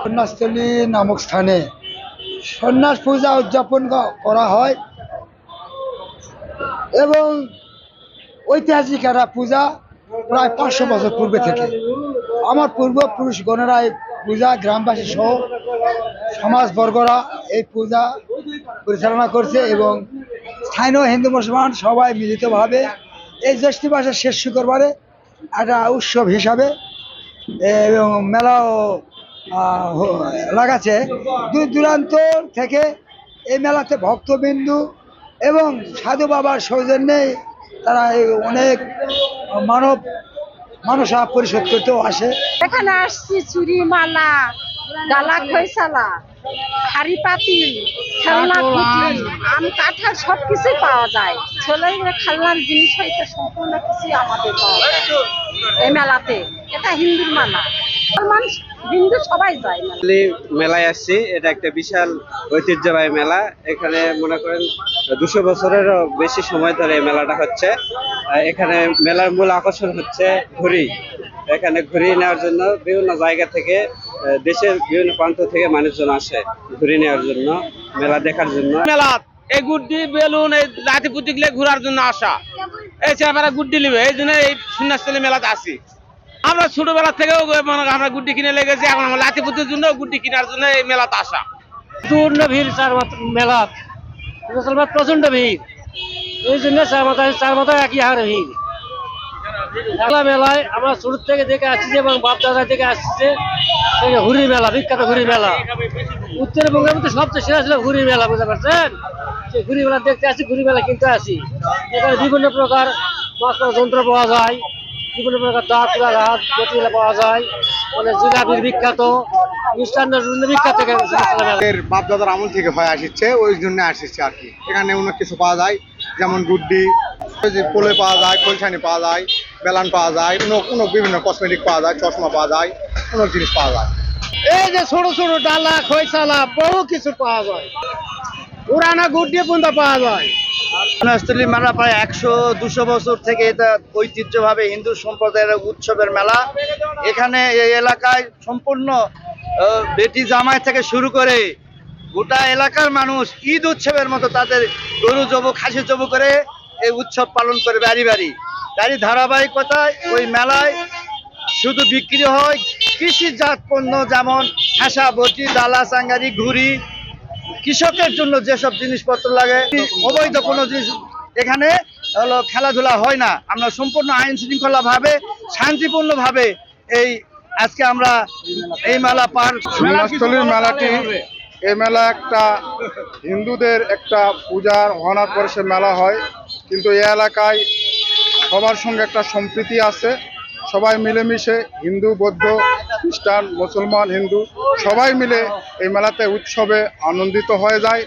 সন্ন্যাসস্থলী নামক স্থানে সন্ন্যাস পূজা উদযাপন করা হয় এবং ঐতিহাসিক একটা পূজা প্রায় 500 বছর পূর্বে থেকে আমার পূর্বপুরুষগণেরা এই পূজা গ্রামবাসী সহ সমাজবর্গরা এই পূজা পরিচালনা করছে এবং স্থানীয় হিন্দু মুসলমান সবাই মিলিতভাবে এই জ্যৈষ্ঠ মাসের শেষ শুক্রবারে একটা উৎসব হিসাবে এবং মেলাও লাগাচ্ছে। দূর দূরান্ত থেকে এই মেলাতে ভক্তবিন্দু এবং সাধু বাবার সৌজন্যে তারা অনেক মানুষ পরিশোধ করতেও আসে। এখানে আসছি চুরি মালা ডালা খৈসালা হাড়ি পাতিল খেলনা পুতুল আম কাঁঠাল সবকিছুই পাওয়া যায়। ছেলেমেয়েরা খেলনার জিনিস হইতে সম্পূর্ণ কিছুই আমাদের পাওয়া যায় এই মেলাতে। এটা হিন্দুর মেলা, মানুষ হিন্দু সবাই যায় মেলায় আসছি। এটা একটা বিশাল ঐতিহ্যবাহী মেলা। এখানে মনে করেন 200 বছরেরও বেশি সময় ধরে এই মেলাটা হচ্ছে। এখানে মেলার মূল আকর্ষণ হচ্ছে ঘুড়ি। এখানে ঘুড়ি নেওয়ার জন্য বিভিন্ন জায়গা থেকে দেশের বিভিন্ন প্রান্ত থেকে মানুষজন আসে ঘুড়ি নেওয়ার জন্য, মেলা দেখার জন্য। মেলা এই গুড্ডি বেলুন এই লাঠি পুতি গুলো ঘোরার জন্য আসা, এই ছেলেমেয়েরা গুড্ডি নিবে এই জন্য এই সন্ন্যাসস্থলী মেলাতে আসি। আমরা ছোটবেলা থেকেও আমরা গুড্ডি কিনে লেগেছি, এখন আমরা লাঠি পুতির জন্য গুড্ডি কেনার জন্য এই মেলাতে আসা। পূর্ণ ভিড় মেলা, প্রচন্ড ভিড়, এই জন্য চার মাথায় একই হারে ভিড়। মেলায় আমরা ছোট থেকে দেখে আসছি এবং বাপদাদা থেকে আসছে ঘুড়ি মেলা, বিখ্যাত ঘুড়ি মেলা। উত্তরবঙ্গের মধ্যে সবচেয়ে সেরা ছিল ঘুড়ি মেলা, বুঝতে পারছেন? সেই ঘুড়ি মেলা দেখতে আসি, ঘুড়ি মেলা কিনতে আসি। এখানে বিভিন্ন প্রকার মাছ যন্ত্র পাওয়া যায়, বিভিন্ন প্রকার দা কুড়া ঘাট গতিগুলো পাওয়া যায়, মানে জিলাপির বিখ্যাত মিষ্টান্ন বিখ্যাত। বাপদাদার আমল থেকে হয়ে আসছে, ওই জন্য আসছে আর কি। এখানে অনেক কিছু পাওয়া যায়, যেমন গুড্ডি, পোলে পাওয়া যায়, খোলছানি পাওয়া যায়, বেলান পাওয়া যায়, অনেক বিভিন্ন কসমেটিক পাওয়া যায়, চশমা পাওয়া যায়, অনেক জিনিস পাওয়া যায়। এই যে ছোট ছোট ডালা খৈসালা বহু কিছু পাওয়া যায়, পুরানা গুড্ডি পর্যন্ত পাওয়া যায়। সন্ন্যাসস্থলী মেলা প্রায় 100-200 বছর থেকে এটা ঐতিহ্যভাবে হিন্দু সম্প্রদায়ের উৎসবের মেলা। এখানে এই এলাকায় সম্পূর্ণ বেটি জামাই থেকে শুরু করে গোটা এলাকার মানুষ ঈদ উৎসবের মতো তাদের গরু জবো খাসি জবো করে এই উৎসব পালন করে বাড়ি বাড়ি। তারই ধারাবাহিকতায় ওই মেলায় শুধু বিক্রি হয় কৃষিজাত পণ্য, যেমন হাঁসা বটি, ডালা চাঙ্গারি, ঘুড়ি। কৃষকের জন্য যেসব জিনিসপত্র লাগে, অবৈধ কোনো জিনিস এখানে খেলাধুলা হয় না। আমরা সম্পূর্ণ আইন শৃঙ্খলা ভাবে শান্তিপূর্ণ ভাবে আজকে আমরা এই মেলা পার। সন্ন্যাসস্থলীর মেলাটি, এই মেলা একটা হিন্দুদের একটা পূজার হওয়ার পরে সে মেলা হয়, কিন্তু এই এলাকায় সবার সঙ্গে একটা সম্প্রীতি আছে। সবাই মিলেমিশে হিন্দু, বৌদ্ধ, খ্রিস্টান, মুসলমান, হিন্দু সবাই মিলে এই মেলাতে উৎসবে আনন্দিত হয়ে যায়।